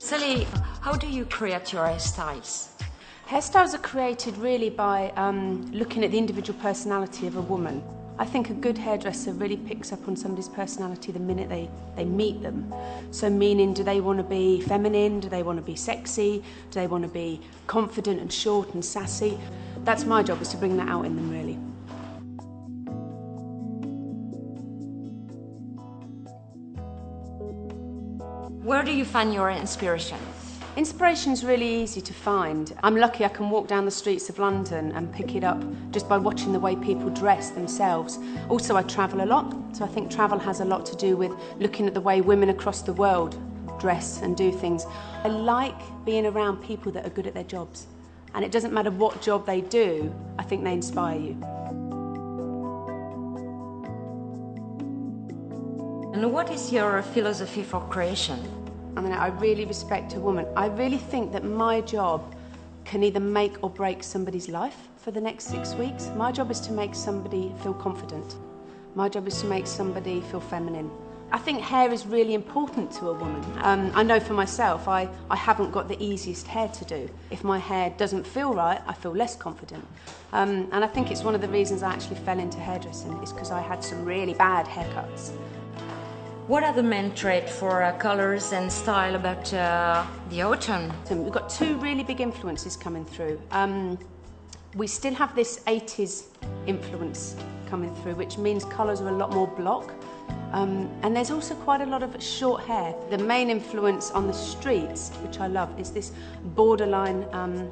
Sally, how do you create your hairstyles? Hairstyles are created really by looking at the individual personality of a woman. I think a good hairdresser really picks up on somebody's personality the minute they meet them. So meaning, do they want to be feminine? Do they want to be sexy? Do they want to be confident and short and sassy? That's my job, is to bring that out in them, really. Where do you find your inspiration? Inspiration's really easy to find. I'm lucky I can walk down the streets of London and pick it up just by watching the way people dress themselves. Also, I travel a lot, so I think travel has a lot to do with looking at the way women across the world dress and do things. I like being around people that are good at their jobs, and it doesn't matter what job they do, I think they inspire you. And what is your philosophy for creation? I mean, I really respect a woman. I really think that my job can either make or break somebody's life for the next 6 weeks. My job is to make somebody feel confident. My job is to make somebody feel feminine. I think hair is really important to a woman. I know for myself, I haven't got the easiest hair to do. If my hair doesn't feel right, I feel less confident. And I think it's one of the reasons I actually fell into hairdressing, is because I had some really bad haircuts. What are the main traits for colours and style about the autumn? So we've got two really big influences coming through. We still have this 80s influence coming through, which means colours are a lot more block. And there's also quite a lot of short hair. The main influence on the streets, which I love, is this borderline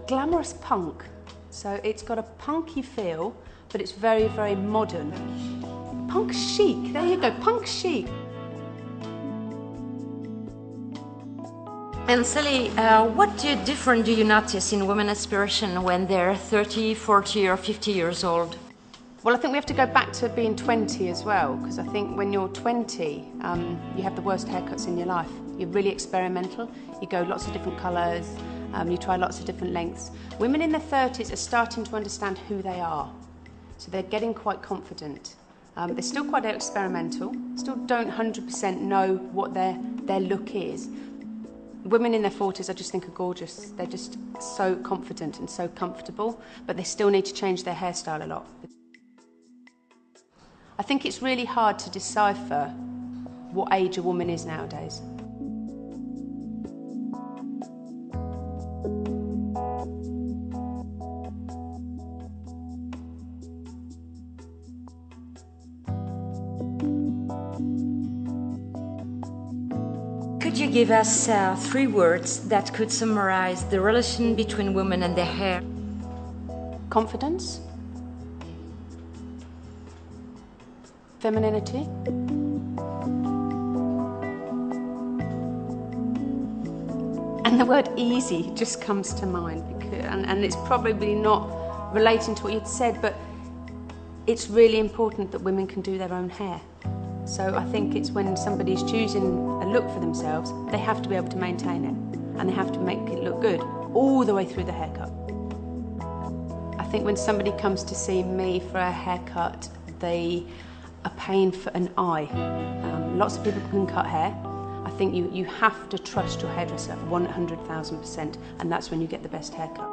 glamorous punk. So it's got a punky feel, but it's very, very modern. Punk chic, there you go, punk chic. And Sally, what different do you notice in women aspiration when they're 30, 40 or 50 years old? Well, I think we have to go back to being 20 as well, because I think when you're 20, you have the worst haircuts in your life. You're really experimental, you go lots of different colours, you try lots of different lengths. Women in their 30s are starting to understand who they are, so they're getting quite confident. They're still quite experimental, still don't 100% know what their look is. Women in their 40s, I just think, are gorgeous. They're just so confident and so comfortable, but they still need to change their hairstyle a lot. I think it's really hard to decipher what age a woman is nowadays. Could you give us 3 words that could summarize the relation between women and their hair? Confidence, femininity, and the word easy just comes to mind, because, and it's probably not relating to what you'd said, but it's really important that women can do their own hair. So I think it's when somebody's choosing a look for themselves, they have to be able to maintain it, and they have to make it look good all the way through the haircut. I think when somebody comes to see me for a haircut, they are paying for an eye. Lots of people can cut hair. I think you have to trust your hairdresser 100,000%, and that's when you get the best haircut.